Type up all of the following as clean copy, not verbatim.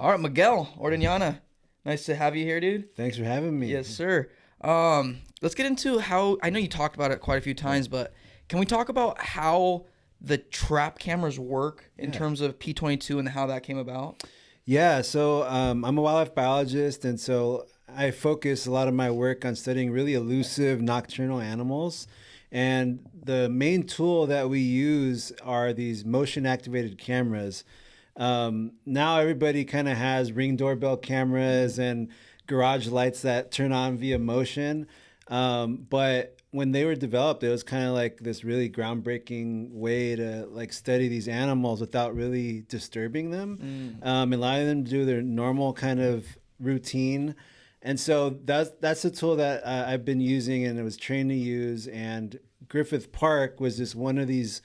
All right, Miguel Ordeñana. Nice to have you here, dude. Thanks for having me. Yes, sir. Let's get into how I know you talked about it quite a few times, but can we talk about how the trap cameras work in Yeah. terms of P22 and how that came about? Yeah, so I'm a wildlife biologist, and so I focus a lot of my work on studying really elusive nocturnal animals. And the main tool that we use are these motion activated cameras. Now everybody kind of has Ring doorbell cameras and garage lights that turn on via motion. But when they were developed, it was kind of like this really groundbreaking way to like study these animals without really disturbing them, allowing them to do their normal kind of routine. And so that's a tool that I've been using and I was trained to use. And Griffith Park was just one of these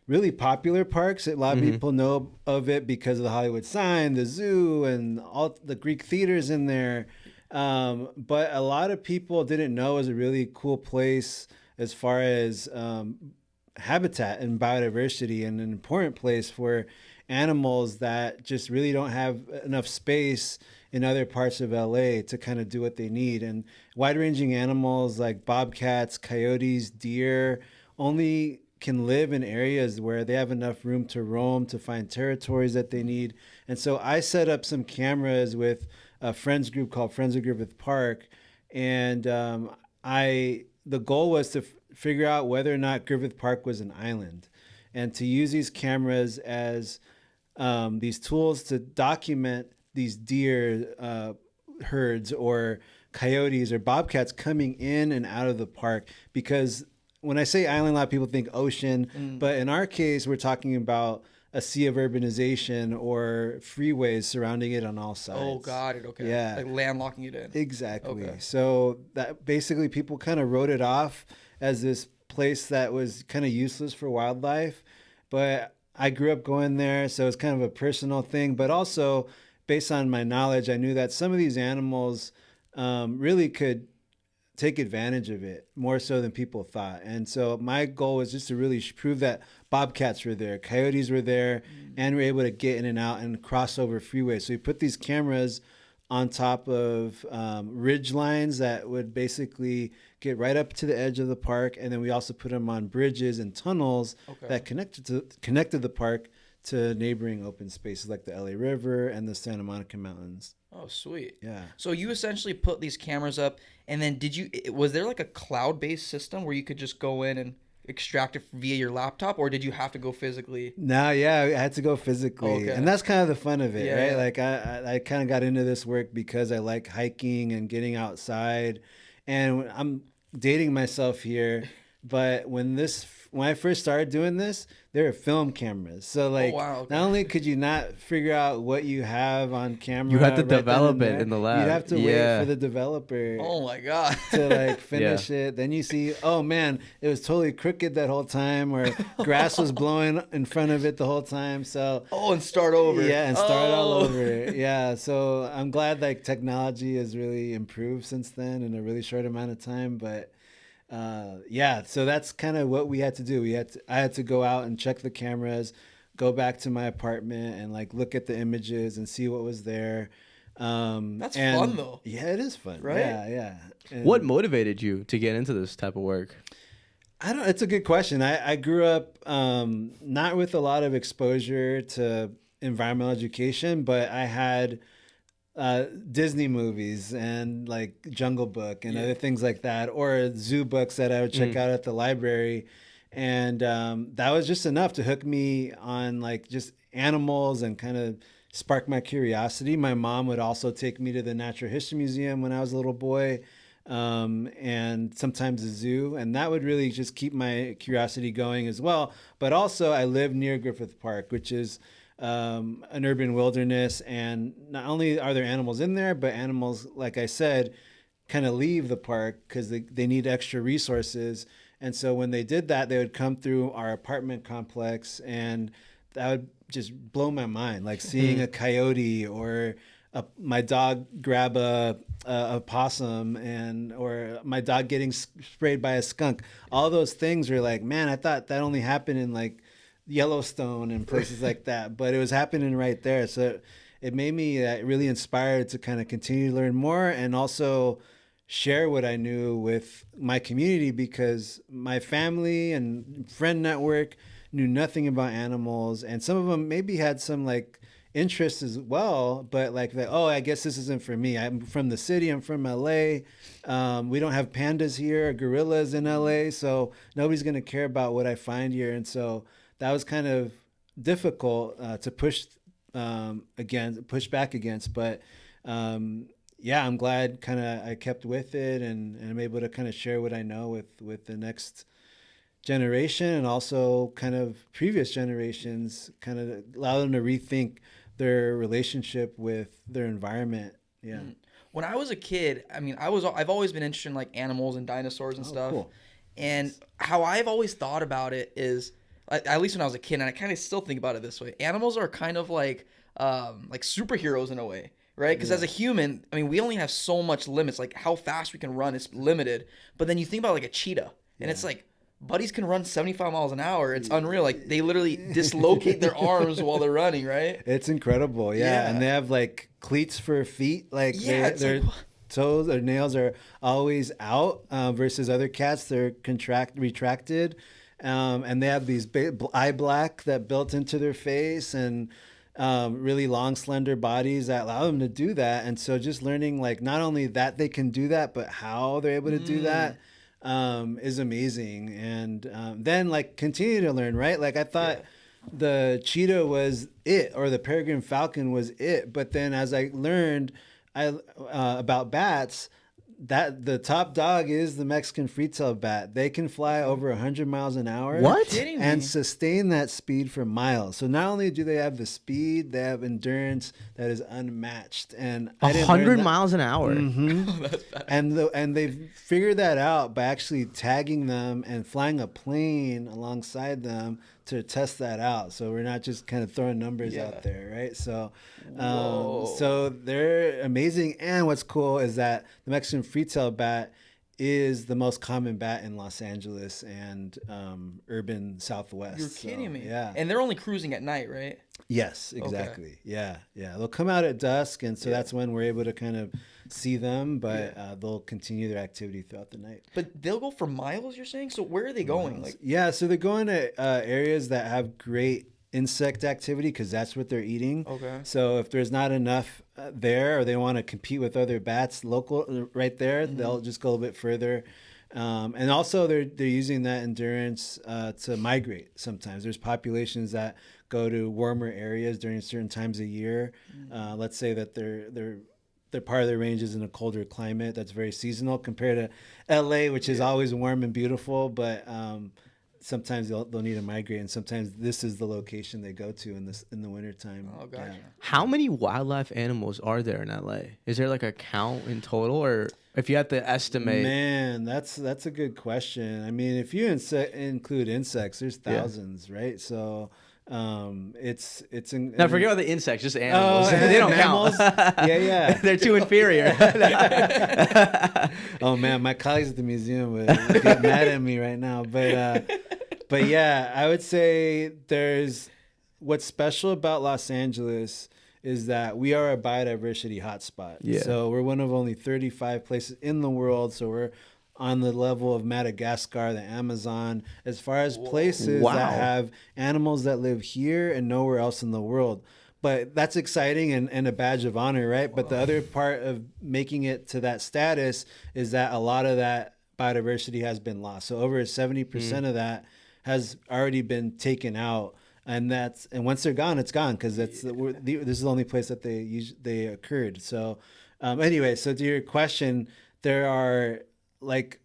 really popular parks. A lot of people know of it because of the Hollywood sign, the zoo, and all the Greek theaters in there. But a lot of people didn't know it was a really cool place as far as habitat and biodiversity, and an important place for animals that just really don't have enough space in other parts of LA to kind of do what they need. And wide-ranging animals like bobcats, coyotes, deer only can live in areas where they have enough room to roam, to find territories that they need. And so I set up some cameras with a friends group called Friends of Griffith Park, and the goal was to figure out whether or not Griffith Park was an island, and to use these cameras as these tools to document these deer herds or coyotes or bobcats coming in and out of the park. Because when I say island, a lot of people think ocean, but in our case, we're talking about a sea of urbanization or freeways surrounding it on all sides. Oh, got it. Okay. Yeah. Like landlocking it in. Exactly. Okay. So that basically people kind of wrote it off as this place that was kind of useless for wildlife. But I grew up going there, so it's kind of a personal thing. But also, based on my knowledge, I knew that some of these animals really could take advantage of it more so than people thought. And so my goal was just to really prove that bobcats were there, coyotes were there, and we're able to get in and out and cross over freeways. So we put these cameras on top of ridge lines that would basically get right up to the edge of the park. And then we also put them on bridges and tunnels that connected the park to neighboring open spaces like the LA River and the Santa Monica Mountains. Oh, sweet. Yeah. So you essentially put these cameras up, and then was there like a cloud-based system where you could just go in and extract it via your laptop, or did you have to go physically? No, yeah, I had to go physically. Okay. And that's kind of the fun of it, Yeah, right? yeah. Like I kind of got into this work because I like hiking and getting outside. And I'm dating myself here, but when I first started doing this, there were film cameras. So like, wow, okay. not only could you not figure out what you have on camera, You had to right then develop and it there, in the lab. You'd have to wait for the developer Oh my God. to like finish it. Then you see, oh man, it was totally crooked that whole time, or grass was blowing in front of it the whole time. So Oh, and start over. yeah, and start all Oh. over. Yeah, so I'm glad like technology has really improved since then in a really short amount of time. But yeah, so that's kind of what we had to do. I had to go out and check the cameras, go back to my apartment and like look at the images and see what was there. That's and fun though. Yeah, it is fun. Right? Yeah, yeah. And What motivated you to get into this type of work? it's a good question. I grew up not with a lot of exposure to environmental education, but I had Disney movies and like Jungle Book and other things like that, or zoo books that I would check out at the library. And that was just enough to hook me on like just animals and kind of spark my curiosity. My mom would also take me to the Natural History Museum when I was a little boy, and sometimes the zoo. And that would really just keep my curiosity going as well. But also I live near Griffith Park, which is an urban wilderness, and not only are there animals in there, but animals, like I said, kind of leave the park because they need extra resources. And so when they did that, they would come through our apartment complex, and that would just blow my mind, like seeing a coyote or my dog grab a possum, or my dog getting sprayed by a skunk. All those things were like, man, I thought that only happened in like Yellowstone and places like that, but it was happening right there. So it made me really inspired to kind of continue to learn more and also share what I knew with my community, because my family and friend network knew nothing about animals, and some of them maybe had some like interests as well, but like that, oh, I guess this isn't for me. I'm from the city. I'm from LA. We don't have pandas here or gorillas in LA, so nobody's gonna care about what I find here. And so that was kind of difficult to push back against. But yeah, I'm glad kind of I kept with it, and I'm able to kind of share what I know with the next generation, and also kind of previous generations, kind of allow them to rethink their relationship with their environment. Yeah. When I was a kid, I mean, I've always been interested in like animals and dinosaurs and stuff. Cool. And how I've always thought about it is, at least when I was a kid, and I kind of still think about it this way: animals are kind of like superheroes in a way, right? Because as a human, I mean, we only have so much limits. Like how fast we can run is limited. But then you think about like a cheetah, and it's like, buddies can run 75 miles an hour. It's unreal. Like they literally dislocate their arms while they're running, right? It's incredible. Yeah. And they have like cleats for feet. Like their toes or nails are always out versus other cats. They're retracted. And they have these eye black that built into their face, and really long, slender bodies that allow them to do that. And so just learning like not only that they can do that, but how they're able to do that is amazing. And then like continue to learn, right? Like I thought the cheetah was it, or the peregrine falcon was it. But then as I learned about bats, that the top dog is the Mexican free-tailed bat. They can fly over 100 miles an hour. What? And sustain that speed for miles. So not only do they have the speed, they have endurance that is unmatched. And 100 miles an hour. Mm-hmm. And they've figured that out by actually tagging them and flying a plane alongside them to test that out. So we're not just kind of throwing numbers out there, right? So so they're amazing. And what's cool is that the Mexican free-tailed bat is the most common bat in Los Angeles and urban Southwest. You're kidding me. Yeah. And they're only cruising at night, right? Yes, exactly. Okay. Yeah. They'll come out at dusk, and so that's when we're able to kind of see them, but they'll continue their activity throughout the night. But they'll go for miles, you're saying? So where are they going? Like, so they're going to areas that have great insect activity, because that's what they're eating. Okay. So if there's not enough there, or they want to compete with other bats local right there, they'll just go a little bit further. And also they're using that endurance to migrate. Sometimes there's populations that go to warmer areas during certain times of year. Let's say that they're part of their range is in a colder climate that's very seasonal compared to LA, which is always warm and beautiful. But sometimes they'll need to migrate, and sometimes this is the location they go to in the wintertime. Oh, gotcha. Yeah. How many wildlife animals are there in LA? Is there like a count in total, or if you had to estimate? Man, that's a good question. I mean, if you include insects, there's thousands, right? So it's Now forget about the insects, just animals. Oh, they don't mammals? count. Yeah. They're too inferior. Oh man, my colleagues at the museum would get mad at me right now. But yeah, I would say what's special about Los Angeles is that we are a biodiversity hotspot. Yeah. So we're one of only 35 places in the world. So we're on the level of Madagascar, the Amazon, as far as places that have animals that live here and nowhere else in the world. But that's exciting and a badge of honor, right? Wow. But the other part of making it to that status is that a lot of that biodiversity has been lost. So over 70% of that has already been taken out. And once they're gone, it's gone, because this is the only place that they occurred. So anyway, so to your question, there are like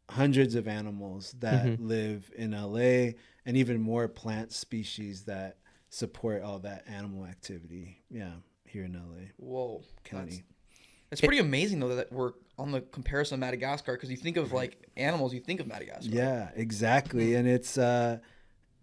hundreds of animals that live in LA, and even more plant species that support all that animal activity. Yeah, here in LA. Whoa, County. It's pretty amazing though that we're on the comparison of Madagascar, because you think of like animals, you think of Madagascar. Yeah, exactly, and it's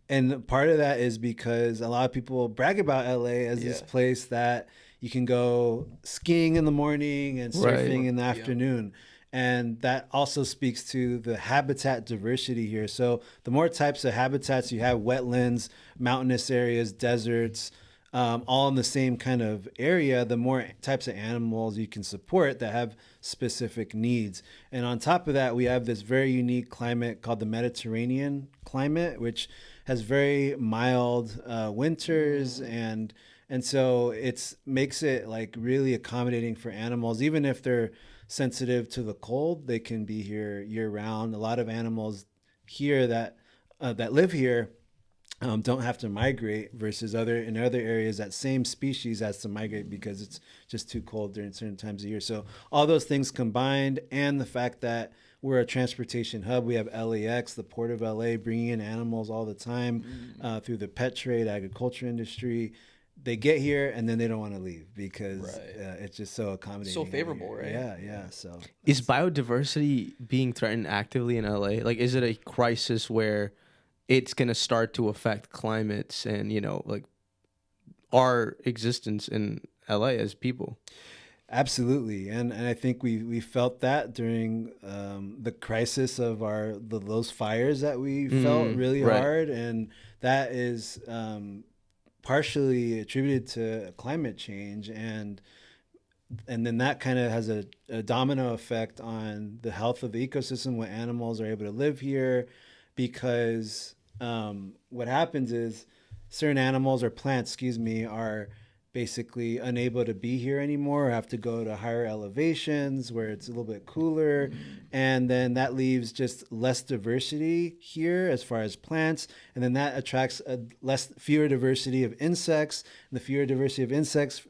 and part of that is because a lot of people brag about LA as this place that you can go skiing in the morning and surfing in the afternoon. And that also speaks to the habitat diversity here. So the more types of habitats you have, wetlands, mountainous areas, deserts, all in the same kind of area, the more types of animals you can support that have specific needs. And on top of that, we have this very unique climate called the Mediterranean climate, which has very mild winters, and so it's makes it like really accommodating for animals. Even if they're sensitive to the cold, they can be here year round. A lot of animals here that live here don't have to migrate, versus in other areas that same species has to migrate because it's just too cold during certain times of year. So all those things combined, and the fact that we're a transportation hub, we have LAX, the port of LA, bringing in animals all the time through the pet trade, agriculture industry. They get here and then they don't want to leave because it's just so accommodating. So favorable, right? Yeah. So is biodiversity being threatened actively in LA? Like, is it a crisis where it's going to start to affect climates and, like our existence in LA as people? Absolutely, and I think we felt that during the crisis of those fires that we felt really hard, and that is partially attributed to climate change, and then that kind of has a domino effect on the health of the ecosystem when animals are able to live here, because what happens is certain animals or plants, are basically unable to be here anymore, or have to go to higher elevations where it's a little bit cooler. And then that leaves just less diversity here as far as plants. And then that attracts fewer diversity of insects. And the fewer diversity of insects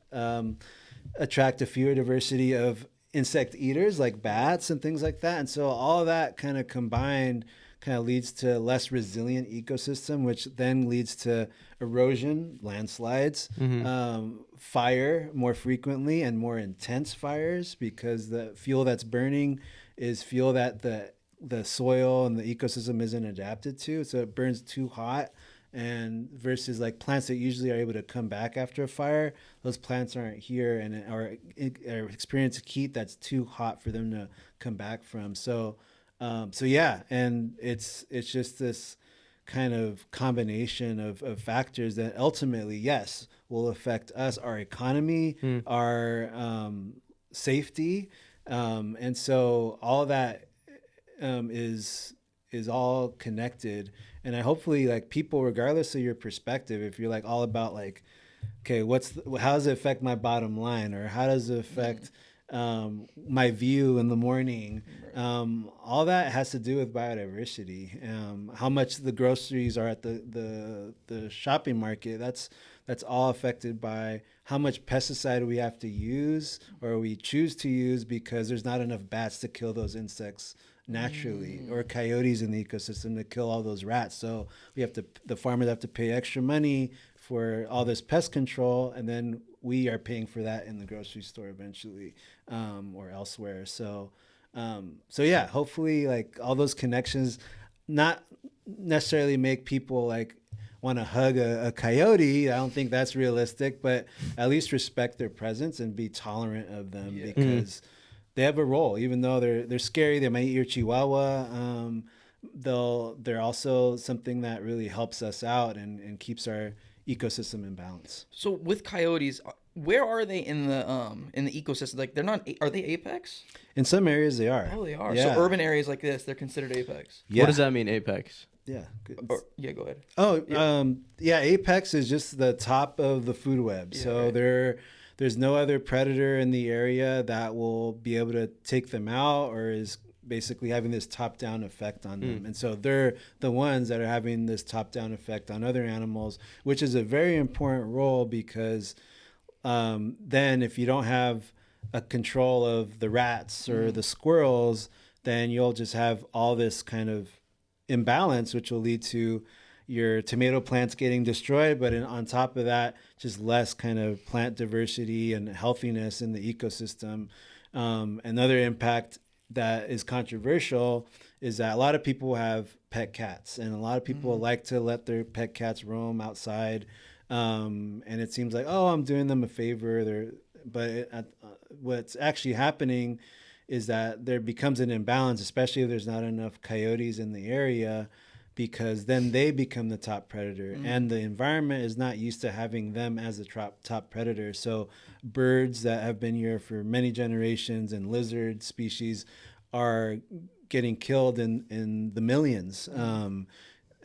attract a fewer diversity of insect eaters like bats and things like that. And so all that kind of combined kind of leads to less resilient ecosystem, which then leads to erosion, landslides, fire more frequently and more intense fires, because the fuel that's burning is fuel that the soil and the ecosystem isn't adapted to. So it burns too hot, and versus like plants that usually are able to come back after a fire, those plants aren't here and are experiencing heat that's too hot for them to come back from. So yeah, and it's just this kind of combination of factors that ultimately, yes, will affect us, our economy, our safety, and so all that is all connected. And I hopefully, like, people, regardless of your perspective, if you're like all about like, okay, how does it affect my bottom line, or how does it affect my view in the morning, all that has to do with biodiversity. How much the groceries are at the shopping market, that's all affected by how much pesticide we have to use, or we choose to use, because there's not enough bats to kill those insects naturally, or coyotes in the ecosystem to kill all those rats. So the farmers have to pay extra money for all this pest control, and then we are paying for that in the grocery store eventually, or elsewhere. So yeah, hopefully, like, all those connections not necessarily make people like want to hug a coyote. I don't think that's realistic, but at least respect their presence and be tolerant of them, because they have a role. Even though they're scary, they might eat your chihuahua. They're also something that really helps us out and keeps our ecosystem in balance. So with coyotes, where are they in the ecosystem? Like, they're not. Are they apex? In some areas, they are. Oh, they are. Yeah. So urban areas like this, they're considered apex. Yeah. What does that mean, apex? Yeah. Good. Yeah, go ahead. Oh, yeah. Apex is just the top of the food web. Yeah, So right. there's no other predator in the area that will be able to take them out, or is basically having this top-down effect on them. And so they're the ones that are having this top-down effect on other animals, which is a very important role, because then if you don't have a control of the rats or the squirrels, then you'll just have all this kind of imbalance, which will lead to your tomato plants getting destroyed, but on top of that, just less kind of plant diversity and healthiness in the ecosystem. Another impact that is controversial is that a lot of people have pet cats, and a lot of people like to let their pet cats roam outside. And it seems like, oh, I'm doing them a favor. What's actually happening is that there becomes an imbalance, especially if there's not enough coyotes in the area, because then they become the top predator, and the environment is not used to having them as the top predator. So birds that have been here for many generations and lizard species are getting killed in the millions.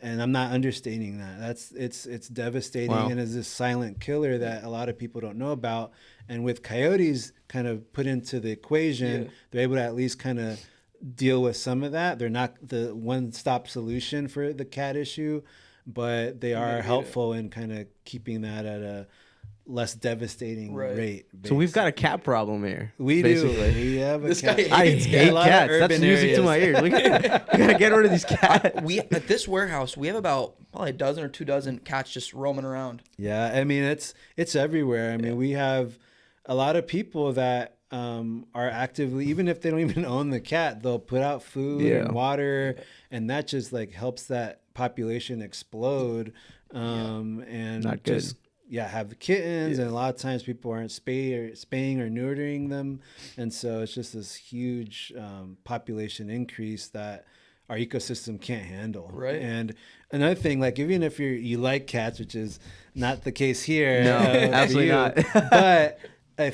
And I'm not understating that. It's devastating. Wow. And is this silent killer that a lot of people don't know about. And with coyotes kind of put into the equation, they're able to at least kind of deal with some of that. They're not the one-stop solution for the cat issue, but they are helpful in kind of keeping that at a less devastating rate. So we've got a cat problem here. We basically. do. We have a This cat. guy I hates hate lot of cats. That's urban music to areas. my ears. We gotta get rid of these cats. We at this warehouse, we have about probably a dozen or 2 dozen cats just roaming around. Yeah, I mean it's everywhere. I mean, we have a lot of people that are actively, even if they don't even own the cat, they'll put out food and water, and that just like helps that population explode. And Not good. just have the kittens, and a lot of times people aren't spaying or neutering them, and so it's just this huge population increase that our ecosystem can't handle. Right. And another thing, like even if you like cats, which is not the case here, No, for absolutely you, not. but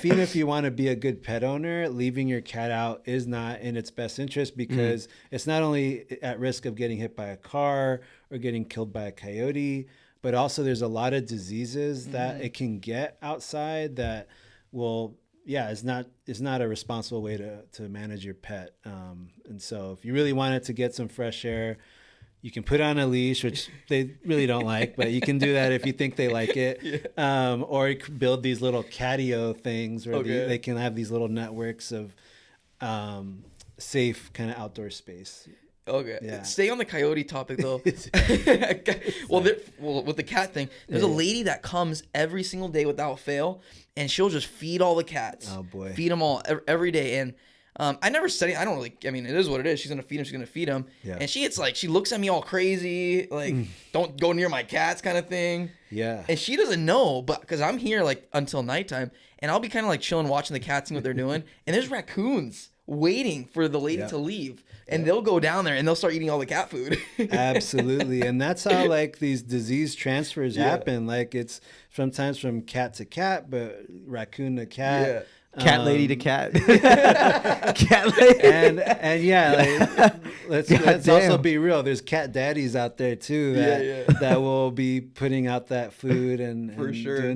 even if you want to be a good pet owner, leaving your cat out is not in its best interest, because it's not only at risk of getting hit by a car or getting killed by a coyote, but also there's a lot of diseases that it can get outside that will, it's not a responsible way to manage your pet. And so if you really want it to get some fresh air, you can put on a leash, which they really don't like, but you can do that if you think they like it. Or you could build these little catio things where they can have these little networks of safe kind of outdoor space. Okay. Yeah. Stay on the coyote topic though. Well, with the cat thing, there's a lady that comes every single day without fail, and she'll just feed all the cats. Oh boy. Feed them all every day, and I never study. I don't really. I mean, it is what it is. She's gonna feed them. She's gonna feed them. Yeah. And she looks at me all crazy, like don't go near my cats, kind of thing. Yeah. And she doesn't know, but because I'm here like until nighttime, and I'll be kind of like chilling, watching the cats and what they're doing, and there's raccoons waiting for the lady to leave, and they'll go down there and they'll start eating all the cat food. Absolutely. And that's how like these disease transfers happen. Like it's sometimes from cat to cat, but raccoon to cat. Cat lady to cat. Cat lady. And let's also be real. There's cat daddies out there too that will be putting out that food and For sure.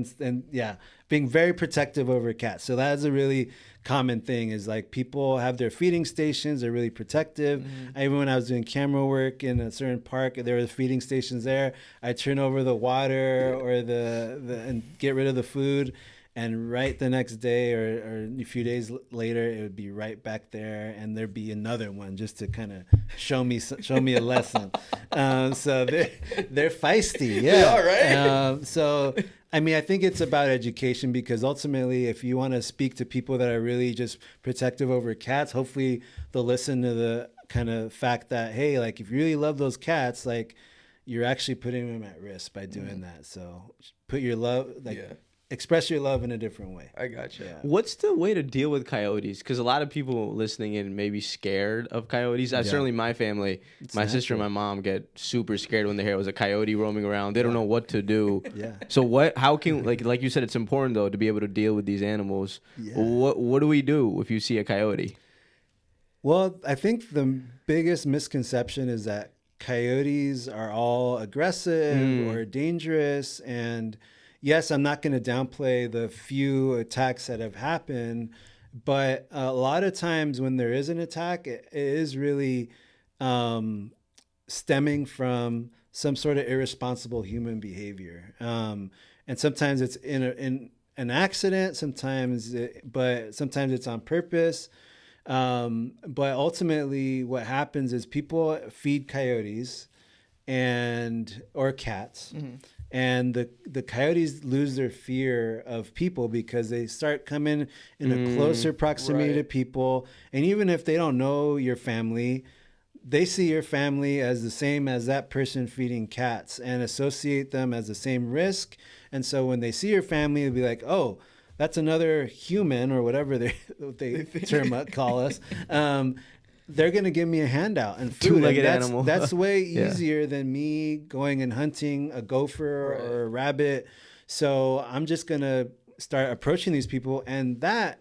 Being very protective over cats. So that is a really common thing, is like people have their feeding stations. They're really protective. Even when I was doing camera work in a certain park, there were feeding stations there. I turn over the water or and get rid of the food. And right the next day or a few days later, it would be right back there, and there'd be another one just to kind of show me a lesson. So they're feisty, They are, right? So I mean, I think it's about education, because ultimately, if you want to speak to people that are really just protective over cats, hopefully they'll listen to the kind of fact that, hey, like if you really love those cats, like you're actually putting them at risk by doing that. So put your love, express your love in a different way. I gotcha. Yeah. What's the way to deal with coyotes? Because a lot of people listening in may be scared of coyotes. Certainly my family, my sister and my mom get super scared when they hear it was a coyote roaming around. They don't know what to do. So how can, like you said, it's important though to be able to deal with these animals. What do we do if you see a coyote? Well, I think the biggest misconception is that coyotes are all aggressive or dangerous. And yes, I'm not going to downplay the few attacks that have happened, but a lot of times when there is an attack, it is really stemming from some sort of irresponsible human behavior. And sometimes it's in an accident, but sometimes it's on purpose. But ultimately what happens is people feed coyotes or cats. And the coyotes lose their fear of people because they start coming in a closer proximity to people. And even if they don't know your family, they see your family as the same as that person feeding cats and associate them as the same risk. And so when they see your family, they'll be like, oh, that's another human, or whatever they call us. they're gonna give me a handout and food. Two-legged And animal. That's way Yeah. easier than me going and hunting a gopher Right. or a rabbit. So I'm just gonna start approaching these people, and that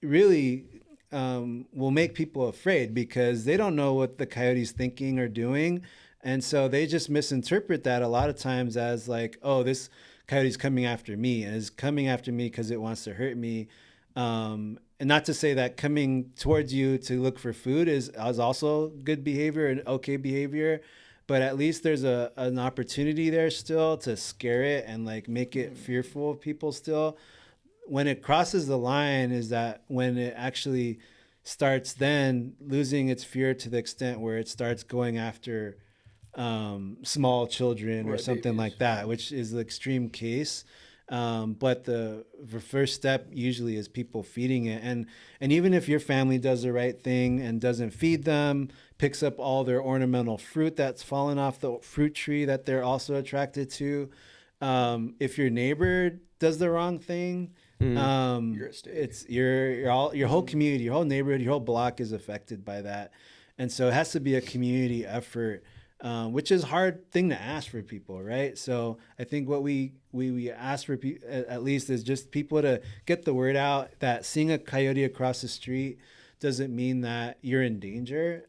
really will make people afraid because they don't know what the coyote's thinking or doing. And so they just misinterpret that a lot of times as like, oh, this coyote's coming after me and is coming after me because it wants to hurt me. And not to say that coming towards you to look for food is also good behavior and okay behavior, but at least there's an opportunity there still to scare it and like make it fearful of people still. When it crosses the line is that when it actually starts then losing its fear to the extent where it starts going after small children or Right, something babies. like that, which is the extreme case. But the first step usually is people feeding it. And even if your family does the right thing and doesn't feed them, picks up all their ornamental fruit that's fallen off the fruit tree that they're also attracted to, if your neighbor does the wrong thing, You're at stake. it's your whole community, your whole neighborhood, your whole block is affected by that. And so it has to be a community effort, which is a hard thing to ask for people, right? So I think what we ask for at least is just people to get the word out that seeing a coyote across the street doesn't mean that you're in danger.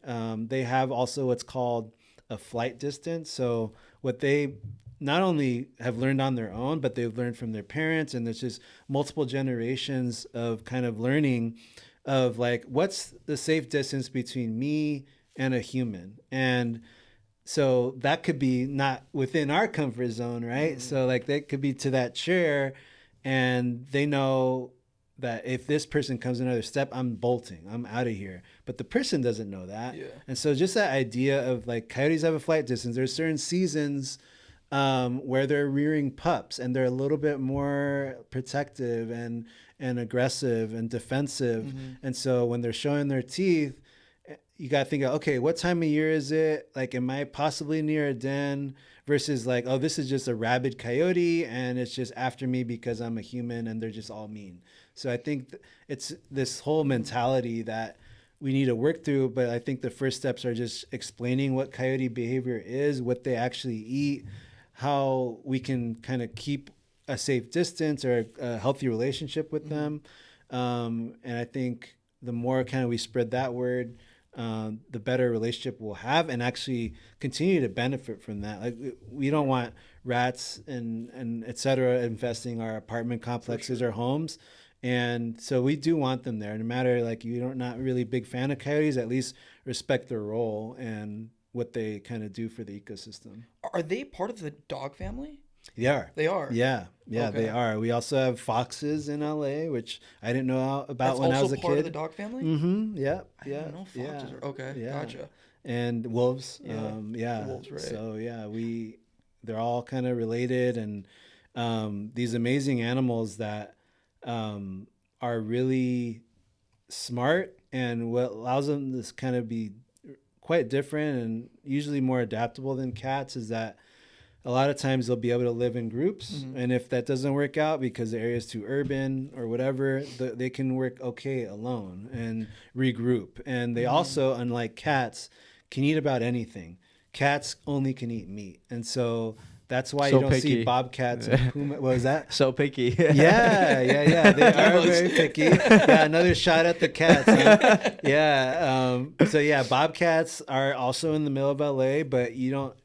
They have also what's called a flight distance. So what they not only have learned on their own, but they've learned from their parents, and there's just multiple generations of kind of learning of like, what's the safe distance between me and a human? And so that could be not within our comfort zone, right? So like they could be to that chair and they know that if this person comes another step, I'm bolting, I'm out of here. But the person doesn't know that. Yeah. And so just that idea of like coyotes have a flight distance. There's certain seasons where they're rearing pups and they're a little bit more protective and aggressive and defensive. And so when they're showing their teeth, you got to think, okay, what time of year is it? Like, am I possibly near a den versus like, oh, this is just a rabid coyote and it's just after me because I'm a human and they're just all mean. So I think it's this whole mentality that we need to work through. But I think the first steps are just explaining what coyote behavior is, what they actually eat, how we can kind of keep a safe distance or a healthy relationship with them. And I think the more kind of we spread that word, the better relationship we'll have and actually continue to benefit from that. Like we don't want rats and et cetera infesting our apartment complexes or homes. And so we do want them there. No matter like you're not really a big fan of coyotes, at least respect their role and what they kind of do for the ecosystem. Are they part of the dog family? They are. They are. Yeah, Okay. they are. We also have foxes in LA, which I didn't know about That's when I was also a part kid. of the dog family? Mm-hmm. Yeah. I Yeah. didn't know foxes yeah. are okay. Yeah. Gotcha. And wolves. Yeah. Yeah. Wolves, right. So yeah, they're all kind of related, and these amazing animals that are really smart, and what allows them to kind of be quite different and usually more adaptable than cats is that a lot of times they'll be able to live in groups. And if that doesn't work out because the area is too urban or whatever, they can work okay alone and regroup. And they also, unlike cats, can eat about anything. Cats only can eat meat. And so that's why So you don't picky. see bobcats and puma. What was that? So picky. Yeah. They are very picky. Yeah, another shot at the cats. Huh? Yeah. So yeah, bobcats are also in the middle of LA, but you don't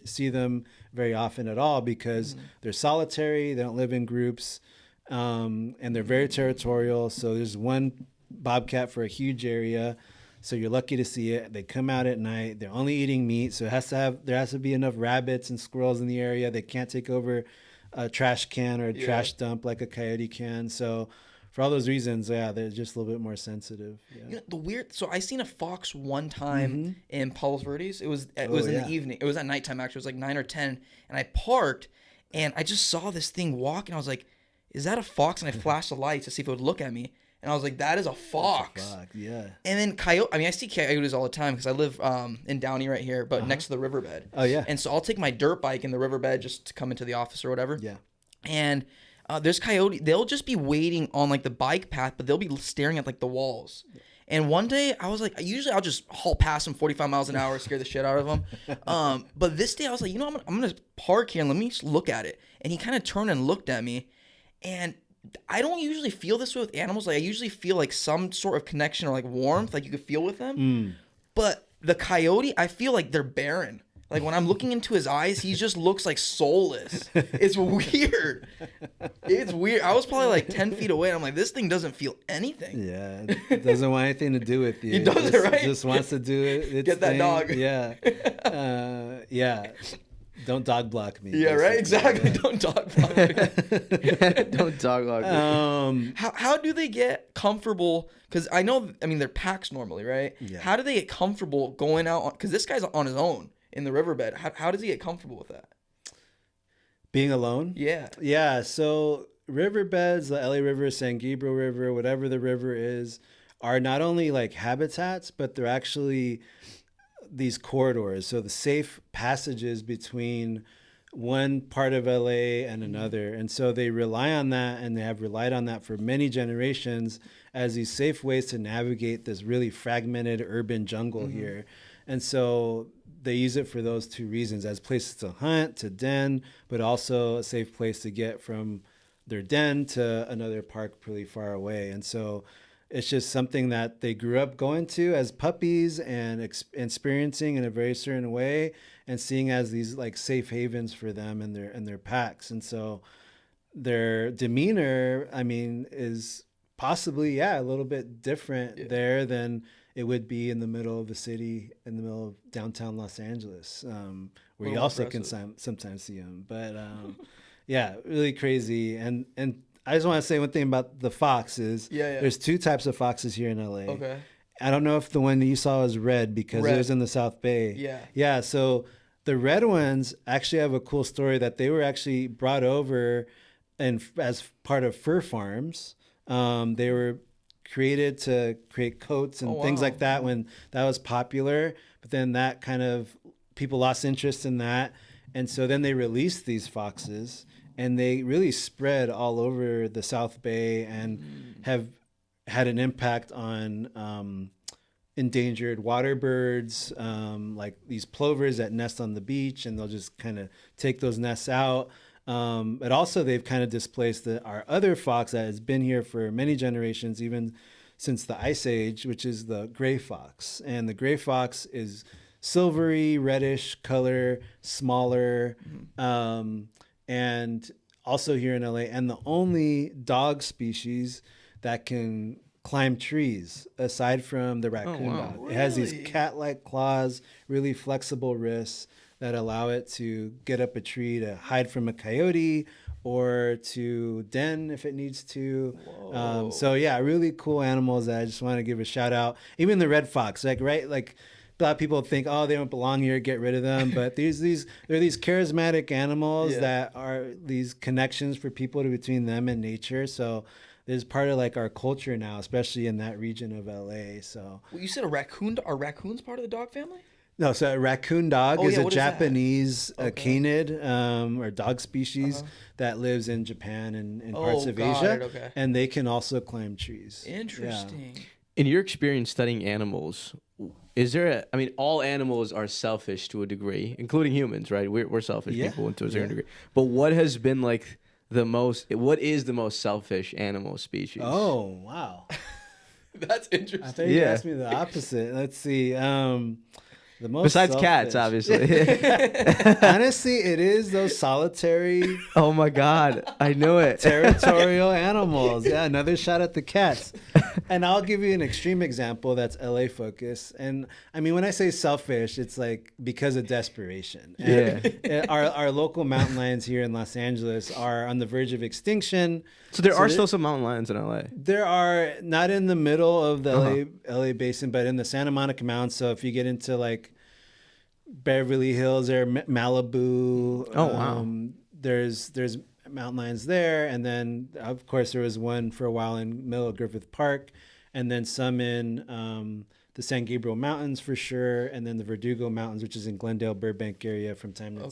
see them very often at all because they're solitary. They don't live in groups, and they're very territorial. So there's one bobcat for a huge area. So you're lucky to see it. They come out at night. They're only eating meat. So there has to be enough rabbits and squirrels in the area. They can't take over a trash can or a trash dump like a coyote can. So for all those reasons, yeah, they're just a little bit more sensitive. Yeah. You know, so I seen a fox one time in Palos Verdes. It was in yeah. the evening. It was at nighttime actually. It was like 9 or 10, and I parked and I just saw this thing walk and I was like, "Is that a fox?" And I flashed the light to see if it would look at me. And I was like, that is a fox. Yeah. And then coyote. I mean, I see coyotes all the time because I live in Downey right here, but next to the riverbed. Oh, yeah. And so I'll take my dirt bike in the riverbed just to come into the office or whatever. Yeah. And there's coyote. They'll just be waiting on like the bike path, but they'll be staring at like the walls. And one day I was like, usually I'll just haul past them 45 miles an hour, scare the shit out of them. But this day I was like, you know, I'm gonna park here and let me just look at it. And he kind of turned and looked at me, and I don't usually feel this way with animals. Like I usually feel like some sort of connection or like warmth, like you could feel with them. But the coyote, I feel like they're barren. Like when I'm looking into his eyes, he just looks like soulless. It's weird. It's weird. I was probably like 10 feet away, and I'm like, this thing doesn't feel anything. Yeah, it doesn't want anything to do with you. He does it, right? Just wants to do it. Get that dog. Yeah. Yeah. Don't dog block me. Yeah, right? Exactly. Don't dog block me. Don't dog block me. How do they get comfortable? Because I know, I mean, they're packs normally, right? Yeah. How do they get comfortable going out? Because this guy's on his own in the riverbed. How does he get comfortable with that? Being alone? Yeah. Yeah. So riverbeds, the LA River, San Gabriel River, whatever the river is, are not only like habitats, but they're actually these corridors. So the safe passages between one part of LA and another. And so they rely on that, and they have relied on that for many generations as these safe ways to navigate this really fragmented urban jungle here. And so they use it for those two reasons, as places to hunt, to den, but also a safe place to get from their den to another park pretty far away. And so it's just something that they grew up going to as puppies and experiencing in a very certain way, and seeing as these like safe havens for them and their packs. And so their demeanor, I mean, is possibly, a little bit different there than it would be in the middle of the city, in the middle of downtown Los Angeles, where you also can sometimes see them. But yeah, really crazy. And I just want to say one thing about the foxes. There's two types of foxes here in LA. Okay. I don't know if the one that you saw is red, because it was in the South Bay. Yeah. So the red ones actually have a cool story that they were actually brought over and as part of fur farms. They were created to create coats and things like that when that was popular. But then that kind of, people lost interest in that. And so then they released these foxes, and they really spread all over the South Bay and have had an impact on endangered water birds, like these plovers that nest on the beach, and they'll just kind of take those nests out. But also they've kind of displaced our other fox that has been here for many generations, even since the Ice Age, which is the gray fox. And the gray fox is silvery, reddish color, smaller, and also here in LA, and the only dog species that can climb trees aside from the raccoon dog. Really? It has these cat-like claws, really flexible wrists that allow it to get up a tree to hide from a coyote or to den if it needs to. So yeah, really cool animals that I just want to give a shout out. Even the red fox, like a lot of people think, oh, they don't belong here, get rid of them. But they're these charismatic animals that are these connections for people between them and nature. So there's part of like our culture now, especially in that region of LA. So Well, you said a raccoon. Are raccoons part of the dog family? no, so a raccoon dog is a what is that? Japanese canid or dog species that lives in Japan and in parts of Asia. And they can also climb trees. Interesting. In your experience studying animals, is there I mean, all animals are selfish to a degree, including humans, right? We're selfish people to a certain degree. But what has been like what is the most selfish animal species? Oh, wow. That's interesting. I thought you asked me the opposite. Let's see. The most Besides selfish. cats, obviously. Honestly, it is those solitary Oh my God, I knew it. territorial animals. Yeah, another shot at the cats. And I'll give you an extreme example that's LA focused. And I mean, when I say selfish, it's like because of desperation. And our local mountain lions here in Los Angeles are on the verge of extinction. So there are still some mountain lions in LA. There are, not in the middle of the LA basin, but in the Santa Monica Mountains. So if you get into like Beverly Hills or Malibu, there's mountain lions there. And then of course there was one for a while in middle of Griffith Park, and then some in the San Gabriel Mountains for sure, and then the Verdugo Mountains, which is in Glendale, Burbank area from time to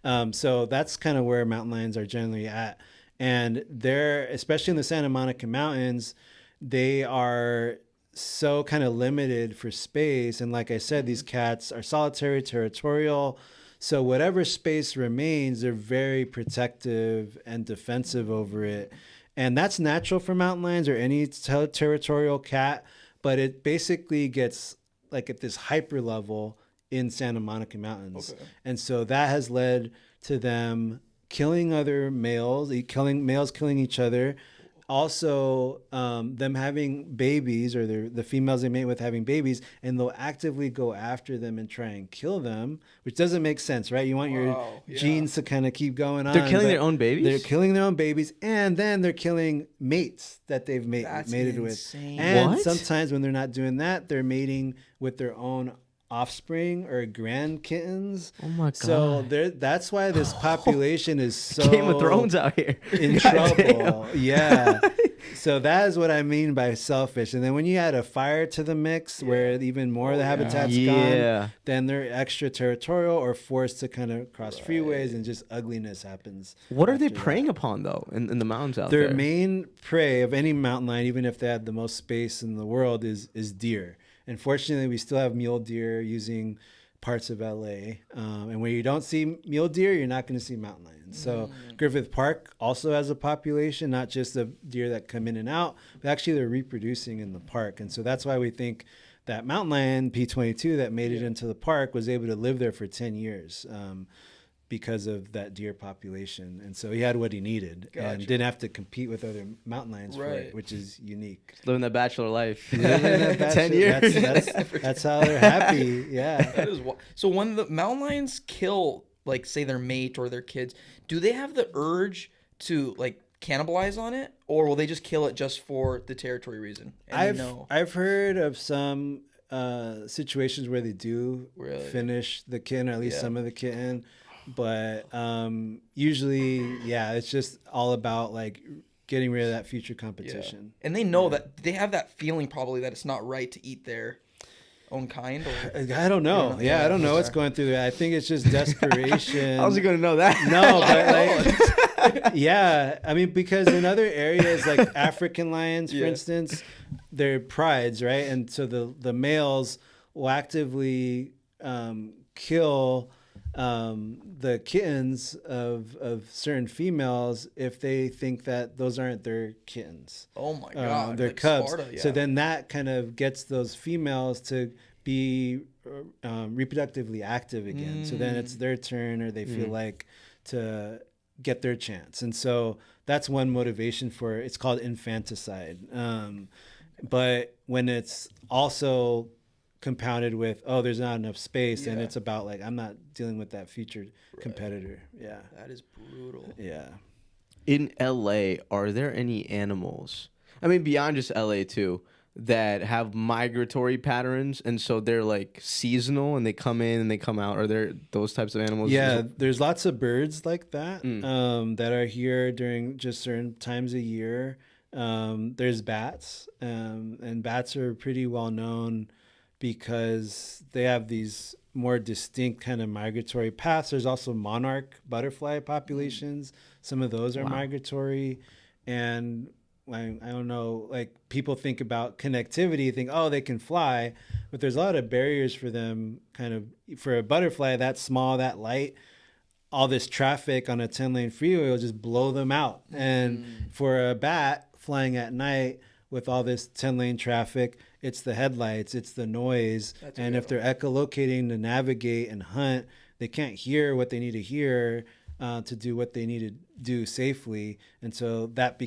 time. So that's kind of where mountain lions are generally at. And they're, especially in the Santa Monica Mountains, they are so kind of limited for space. And like I said, these cats are solitary, territorial. So whatever space remains, they're very protective and defensive over it. And that's natural for mountain lions or any territorial cat, but it basically gets like at this hyper level in Santa Monica Mountains. Okay. And so that has led to them killing other males, killing each other. Also, them having babies, or the females they mate with having babies, and they'll actively go after them and try and kill them, which doesn't make sense, right? You want your genes to kind of keep going on. They're killing their own babies? They're killing their own babies, and then they're killing mates that they've mated insane. with. And what? sometimes when they're not doing that, they're mating with their own offspring or grand kittens. Oh my god! So that's why this population is so Game of Thrones out here in trouble. Yeah. So that is what I mean by selfish. And then when you add a fire to the mix, where even more of the habitat's gone, then they're extraterritorial or forced to kind of cross freeways, and just ugliness happens. What are they preying upon though in the mountains out there? Their main prey of any mountain lion, even if they had the most space in the world, is deer. Unfortunately, we still have mule deer using parts of LA. And where you don't see mule deer, you're not going to see mountain lions. So Griffith Park also has a population, not just the deer that come in and out, but actually they're reproducing in the park. And so that's why we think that mountain lion P22 that made it into the park was able to live there for 10 years. Because of that deer population. And so he had what he needed and didn't have to compete with other mountain lions for it, which is unique. living that bachelor life. Living that 10 years. That's how they're happy. Yeah. That is so when the mountain lions kill, like, say their mate or their kids, do they have the urge to, like, cannibalize on it, or will they just kill it just for the territory reason? I've heard of some situations where they do finish the kitten, or at least some of the kitten. But usually, it's just all about like getting rid of that future competition. And they know that they have that feeling probably that it's not right to eat their own kind. Or I don't know. I don't know what's going through there. I think it's just desperation. How's he going to know that? No, but like, I mean, because in other areas like African lions, for instance, they're prides, right? And so the males will actively kill the kittens of certain females if they think that those aren't their kittens. Oh my god, they're like cubs. Sparta, So then that kind of gets those females to be reproductively active again. So then it's their turn, or they feel like to get their chance. And so that's one motivation for it. It's called infanticide. But when it's also compounded with, there's not enough space, and it's about like, I'm not dealing with that featured competitor. That is brutal. In LA, are there any animals, I mean beyond just LA too, that have migratory patterns, and so they're like seasonal and they come in and they come out? Are there those types of animals? There's lots of birds like that that are here during just certain times a year. There's bats, and bats are pretty well known because they have these more distinct kind of migratory paths. There's also monarch butterfly populations. Some of those are migratory. And I don't know, like people think about connectivity, think, they can fly, but there's a lot of barriers for them. Kind of for a butterfly that small, that light, all this traffic on a 10-lane freeway will just blow them out. And for a bat flying at night with all this 10-lane traffic, it's the headlights, it's the noise. And if they're echolocating to navigate and hunt, they can't hear what they need to hear to do what they need to do safely. And so that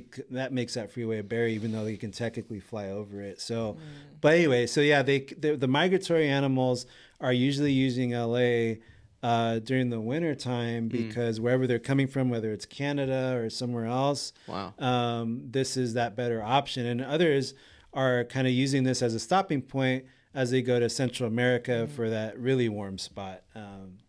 makes that freeway a barrier, even though they can technically fly over it. So, but anyway, so the migratory animals are usually using LA during the winter time because wherever they're coming from, whether it's Canada or somewhere else, this is that better option. And others are kind of using this as a stopping point as they go to Central America for that really warm spot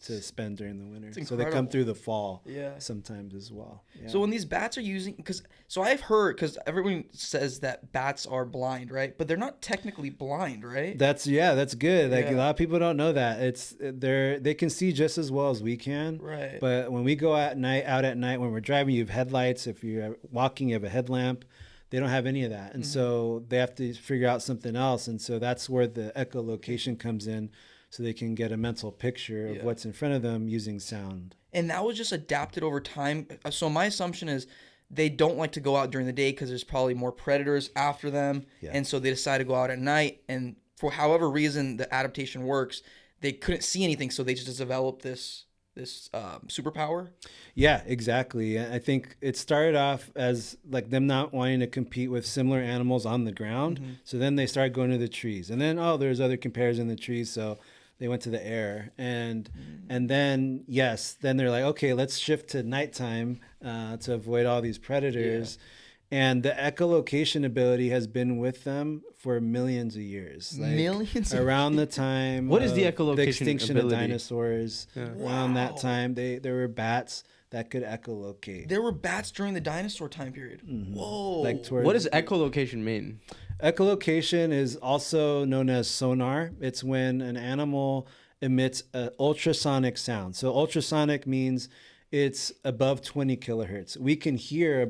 to spend during the winter. So they come through the fall sometimes as well. Yeah. So when these bats are using, so I've heard, because everyone says that bats are blind, right? But they're not technically blind, right? That's good. Like a lot of people don't know that. They can see just as well as we can. Right. But when we go out at night when we're driving, you have headlights. If you're walking, you have a headlamp. They don't have any of that. And so they have to figure out something else. And so that's where the echolocation comes in, so they can get a mental picture of what's in front of them using sound. And that was just adapted over time. So my assumption is they don't like to go out during the day because there's probably more predators after them. Yeah. And so they decide to go out at night. And for however reason the adaptation works, they couldn't see anything. So they just developed this superpower. Yeah, exactly. I think it started off as like them not wanting to compete with similar animals on the ground. So then they started going to the trees, and then there's other compares in the trees, so they went to the air, and then then they're like, okay, let's shift to nighttime to avoid all these predators. And the echolocation ability has been with them for millions of years. Like around the time what is the echolocation the extinction ability? of dinosaurs. Around that time, there were bats that could echolocate. There were bats during the dinosaur time period. Whoa! What does echolocation mean? Echolocation is also known as sonar. It's when an animal emits an ultrasonic sound. So ultrasonic means it's above 20 kilohertz. We can hear